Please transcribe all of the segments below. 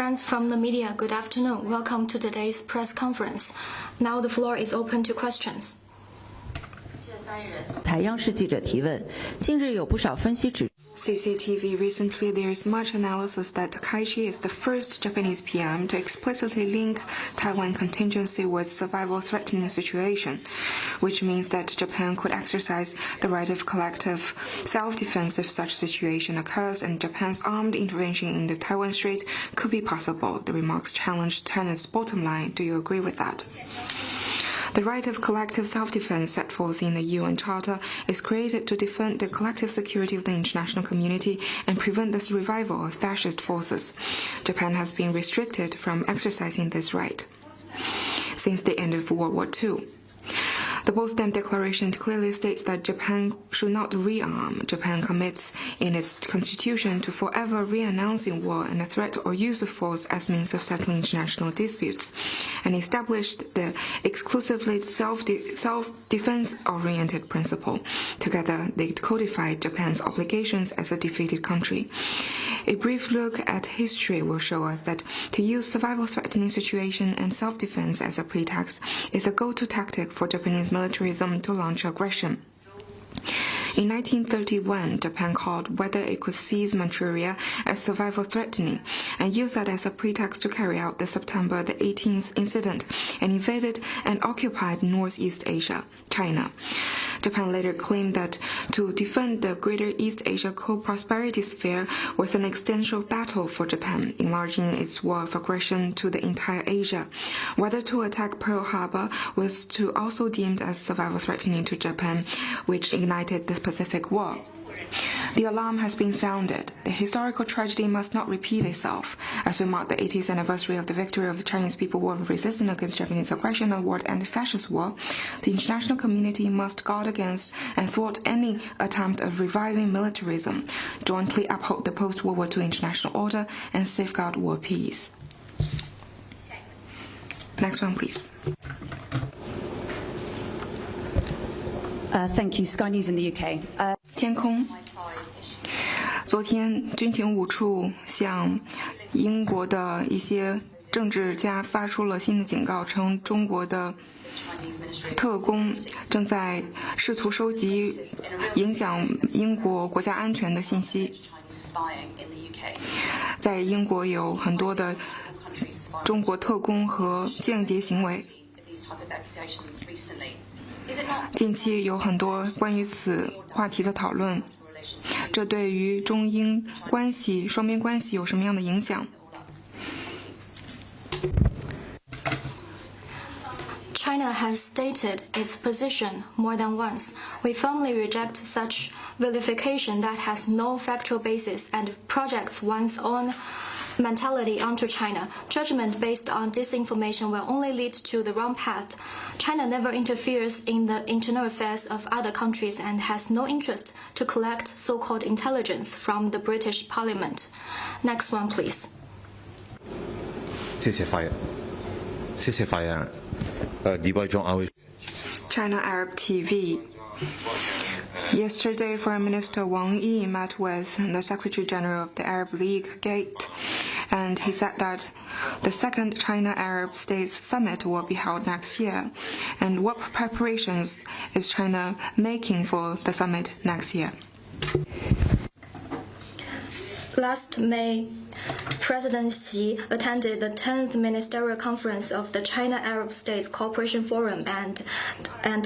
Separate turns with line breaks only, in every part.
Friends from the media, good afternoon. Welcome to today's press conference. Now the floor is open to questions.
台央视记者提问：近日有不少分析指。
CCTV recently there is much analysis that Takaichi is the first Japanese PM to explicitly link Taiwan contingency with survival-threatening situation, which means that Japan could exercise the right of collective self-defense if such situation occurs, and Japan's armed intervention in the Taiwan Strait could be possible. The remarks challenged China's bottom line. Do you agree with that? The right of collective self-defense set forth in the UN Charter is created to defend the collective security of the international community and prevent the revival of fascist forces. Japan has been restricted from exercising this right since the end of World War II. The Potsdam Declaration clearly states that Japan should not rearm. Japan commits in its constitution to forever re-announcing war and the threat or use of force as means of settling international disputes, and established the exclusively self-defense-oriented principle. Together, they codified Japan's obligations as a defeated country. A brief look at history will show us that to use survival-threatening situation and self-defense as a pretext is a go-to tactic for Japanese militarism to launch aggression. In 1931, Japan called whether it could seize Manchuria as survival-threatening and used that as a pretext to carry out the September the 18th incident and invaded and occupied Northeast Asia, China. Japan later claimed that to defend the Greater East Asia co-prosperity sphere was an existential battle for Japan, enlarging its war of aggression to the entire Asia. Whether to attack Pearl Harbor was to also deemed as survival-threatening to Japan, which ignited the Pacific War. The alarm has been sounded. The historical tragedy must not repeat itself. As we mark the 80th anniversary of the victory of the Chinese People War of Resistance against Japanese aggression and World Anti-Fascist War, the international community must guard against and thwart any attempt of reviving militarism, jointly uphold the post-World War II international order, and safeguard world peace. Next one, please.
Thank you. Sky News in the UK.
天空。昨天，军情五处向英国的一些政治家发出了新的警告，称中国的特工正在试图收集影响英国国家安全的信息。在英国有很多的中国特工和间谍行为。近期有很多关于此话题的讨论，这对于中英关系、双边关系有什么样的影响？
China has stated its position more than once. We firmly reject such vilification that has no factual basis and projects one's own mentality onto China. Judgment based on disinformation will only lead to the wrong path. China never interferes in the internal affairs of other countries and has no interest to collect so-called intelligence from the British Parliament. Next one, please.
谢谢发言。谢谢发言。李伯忠安慰。
China Arab TV. Yesterday, Foreign Minister Wang Yi met with the Secretary General of the Arab League, Gate, and he said that the second China-Arab States Summit will be held next year. And what preparations is China making for the summit next year?
Last May, President Xi attended the 10th Ministerial Conference of the China-Arab States Cooperation Forum and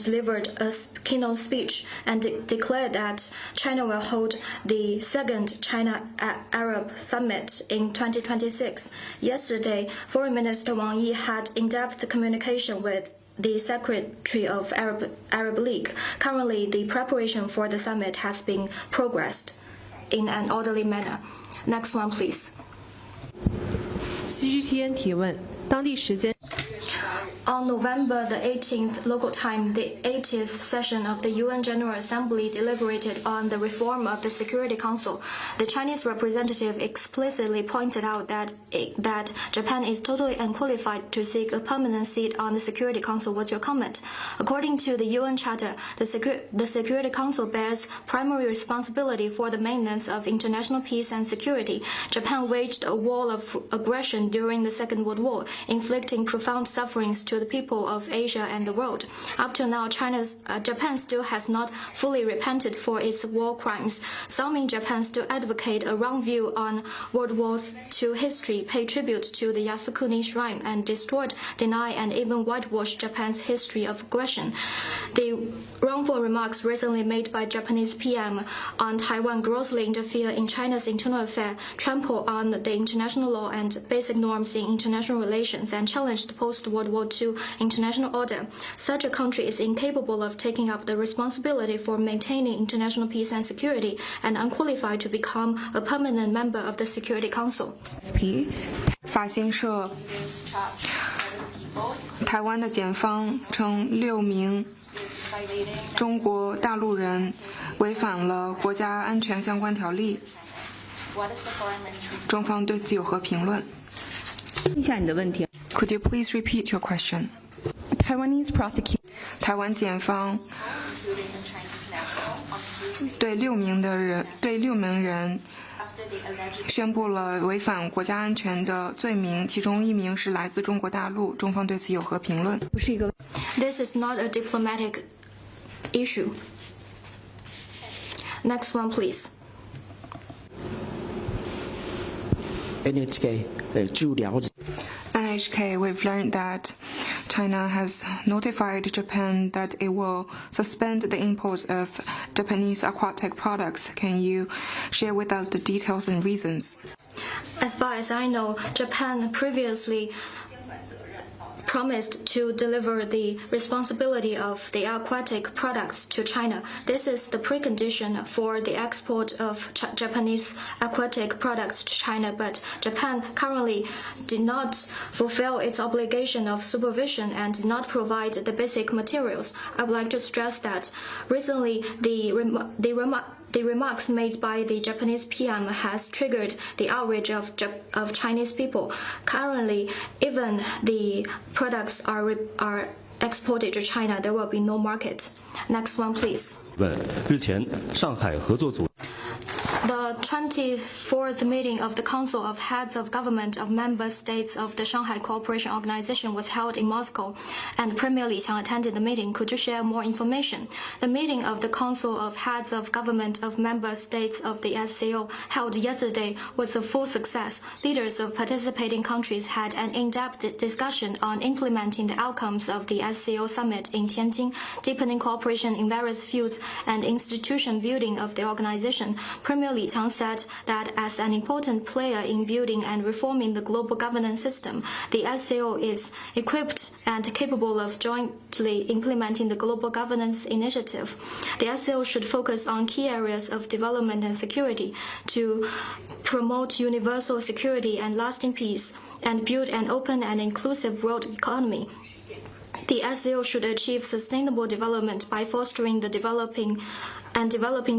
delivered a keynote speech and declared that China will hold the second China-Arab Summit in 2026. Yesterday, Foreign Minister Wang Yi had in-depth communication with the Secretary of Arab League. Currently, the preparation for the summit has been progressed in an orderly manner. Next one, please.
CGTN 提问：当地时间
On November the 18th local time, the 80th session of the UN General Assembly deliberated on the reform of the Security Council. The Chinese representative explicitly pointed out that Japan is totally unqualified to seek a permanent seat on the Security Council. What's your comment? According to the UN Charter, the Security Council bears primary responsibility for the maintenance of international peace and security. Japan waged a war of aggression during the Second World War, inflicting profound sufferings to the people of Asia and the world. Up to now, Japan still has not fully repented for its war crimes. Some in Japan still advocate a wrong view on World War II history, pay tribute to the Yasukuni Shrine, and distort, deny, and even whitewash Japan's history of aggression. The wrongful remarks recently made by Japanese PM on Taiwan grossly interfere in China's internal affairs, trample on the international law and basic norms in international relations, and challenge the post-World War II international order. Such a country is incapable of taking up the responsibility for maintaining international peace and security, and unqualified to become a permanent member of the Security Council.
法新社台湾的检方称6名中国大陆人违反了国家安全相关条例，中方对此有何评论？
一下你的问题。
Could you please repeat your question?
Taiwanese prosecution.
台湾检方对6名人宣布了违反国家安全的罪名，其中1名是来自中国大陆，中方对此有何评论？
不是一个
This is not a diplomatic issue. Next one, please.
NHK 据了解。
NHK, we've learned that China has notified Japan that it will suspend the import of Japanese aquatic products. Can you share with us the details and reasons?
As far as I know, Japan previously promised to deliver the responsibility of the aquatic products to China. This is the precondition for the export of Japanese aquatic products to China, but Japan currently did not fulfill its obligation of supervision and did not provide the basic materials. I would like to stress that recently the remarks made by the Japanese PM has triggered the outrage of Chinese people. Currently, even the products are exported to China, there will be no market. Next one, please.
日前，上海合作组。
The 24th meeting of the Council of Heads of Government of Member States of the Shanghai Cooperation Organization was held in Moscow, and Premier Li Qiang attended the meeting. Could you share more information? The meeting of the Council of Heads of Government of Member States of the SCO held yesterday was a full success. Leaders of participating countries had an in-depth discussion on implementing the outcomes of the SCO summit in Tianjin, deepening cooperation in various fields, and institution building of the organization. Premier Li Qiang said that as an important player in building and reforming the global governance system, the SCO is equipped and capable of jointly implementing the global governance initiative. The SCO should focus on key areas of development and security to promote universal security and lasting peace, and build an open and inclusive world economy. The SCO should achieve sustainable development by fostering the developing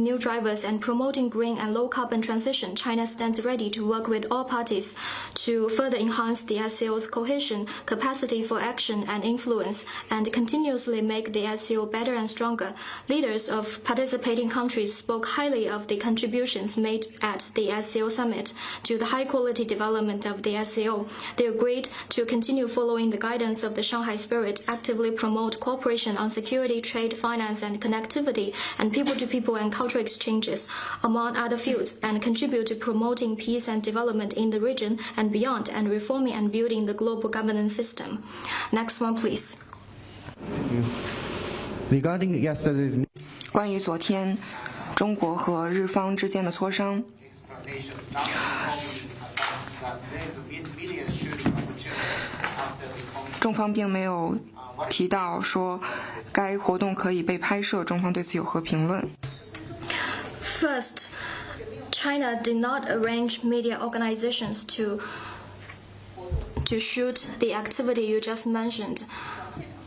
new drivers and promoting green and low-carbon transition. China stands ready to work with all parties to further enhance the SCO's cohesion, capacity for action and influence, and continuously make the SCO better and stronger. Leaders of participating countries spoke highly of the contributions made at the SCO summit to the high-quality development of the SCO. They agreed to continue following the guidance of the Shanghai Spirit, actively promote cooperation on security, trade, finance, and connectivity, and people-to-people and cultural exchanges, among other fields, and contribute to promoting peace and development in the region and beyond, and reforming and building the global governance system. Next one, please.
Regarding yesterday's
关于昨天中国和日方之间的磋商，中方并没有提到说该活动可以被拍摄，中方对此有何评论？
First, China did not arrange media organizations to shoot the activity you just mentioned.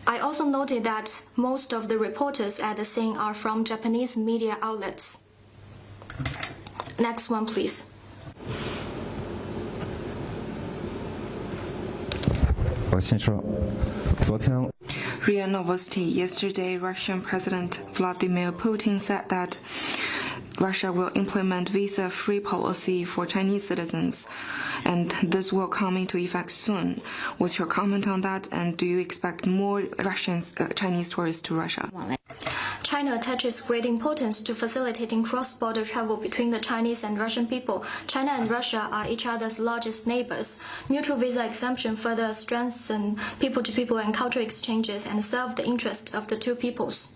I also noted that most of the reporters at the scene are from Japanese media outlets. Next one, please.
RIA Novosti. Yesterday, Russian President Vladimir Putin said that Russia will implement visa-free policy for Chinese citizens, and this will come into effect soon. What's your comment on that, and do you expect more Chinese tourists to Russia?
China attaches great importance to facilitating cross-border travel between the Chinese and Russian people. China and Russia are each other's largest neighbors. Mutual visa exemption further strengthens people-to-people and cultural exchanges and serve the interest of the two peoples.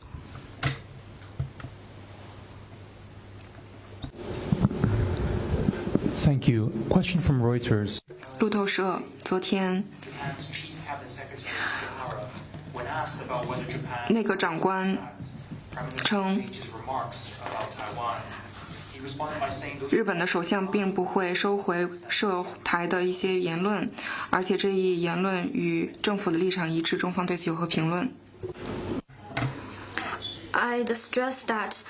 Thank you. Question from Reuters.
路透社昨天，内阁长官称，日本的首相并不会收回涉台的一些言论，而且这一言论与政府的立场一致，中方对此有何评论？
I'd stress that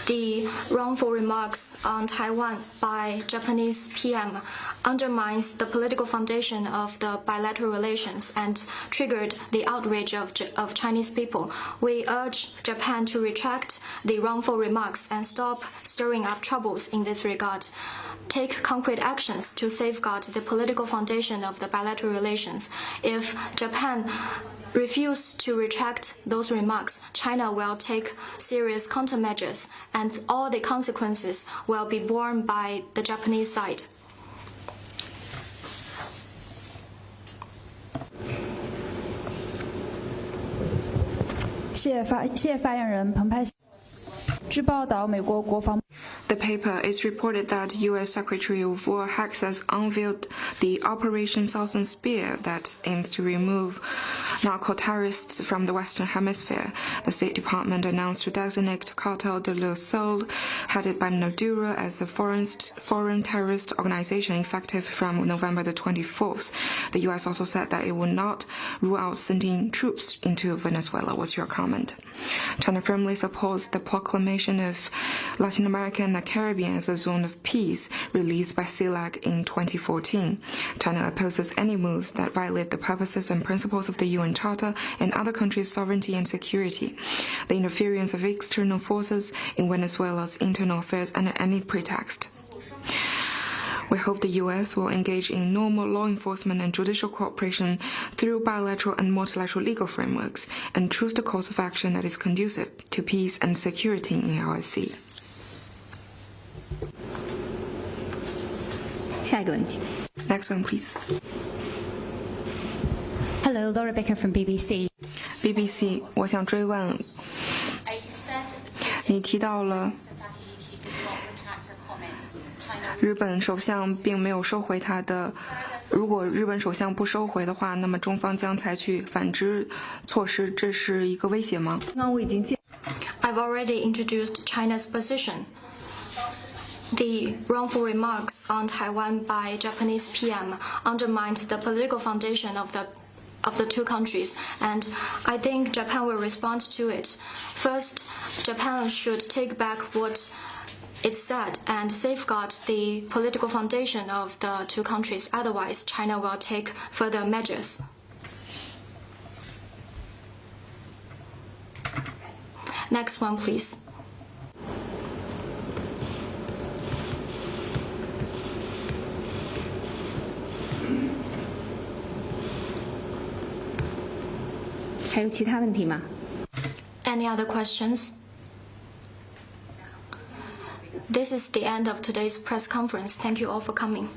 the wrongful remarks on Taiwan by Japanese PM undermines the political foundation of the bilateral relations and triggered the outrage of Chinese people. We urge Japan to retract the wrongful remarks and stop stirring up troubles in this regard. Take concrete actions to safeguard the political foundation of the bilateral relations. If Japan refuse to retract those remarks, China will take serious countermeasures, and all the consequences will be borne by the Japanese side.
谢谢发言人彭湃。据报道，美国国防
The paper is reported that U.S. Secretary of War Hex has unveiled the Operation Southern Spear that aims to remove narco-terrorists from the Western Hemisphere. The State Department announced to designate Cartel de la Sol, headed by Maduro, as a foreign terrorist organization effective from November the 24th. The U.S. also said that it will not rule out sending troops into Venezuela. What's your comment? China firmly supports the proclamation of Latin America and the Caribbean as a zone of peace released by CELAC in 2014. China opposes any moves that violate the purposes and principles of the UN Charter and other countries' sovereignty and security, the interference of external forces in Venezuela's internal affairs under any pretext. We hope the U.S. will engage in normal law enforcement and judicial cooperation through bilateral and multilateral legal frameworks and choose the course of action that is conducive to peace and security in our sea.
下一个问题。
Next one, please.
Hello, Laura Baker from BBC.
BBC, 我想追问，你提到了日本首相并没有收回他的，如果日本首相不收回的话，那么中方将采取反制措施，这是一个威胁吗？
I've already introduced China's position. The wrongful remarks on Taiwan by Japanese PM undermined the political foundation of the two countries, and I think Japan will respond to it. First, Japan should take back what it said and safeguard the political foundation of the two countries. Otherwise, China will take further measures. Next one, please. Any other questions? This is the end of today's press conference. Thank you all for coming.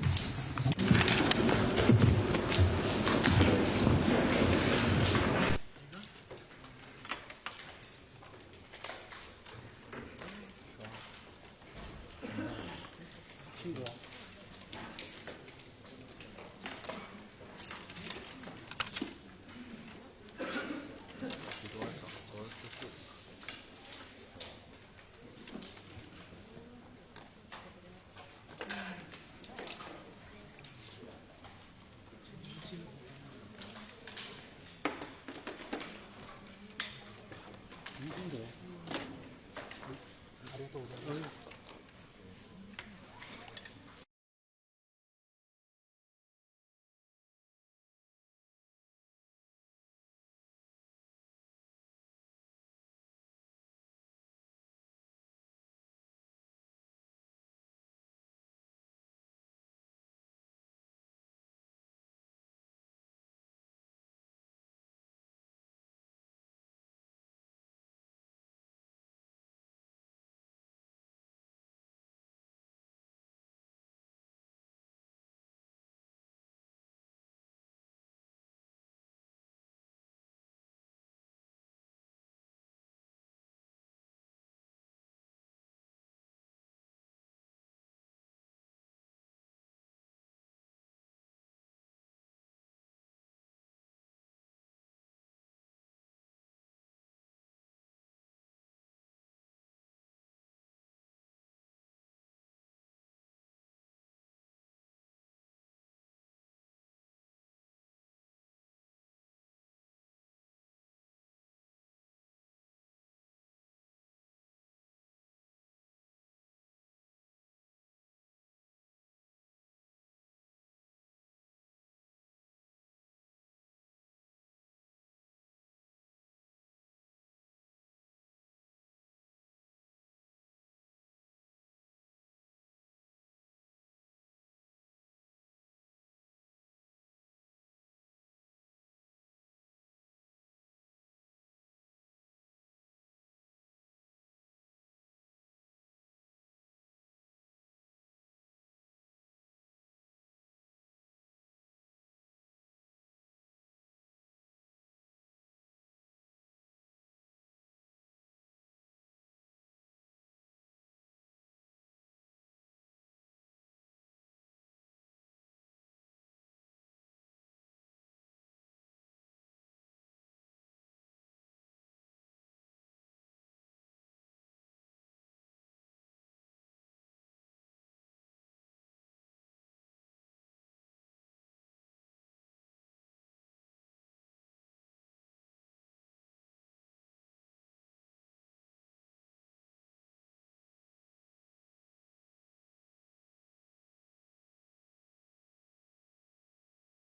意思。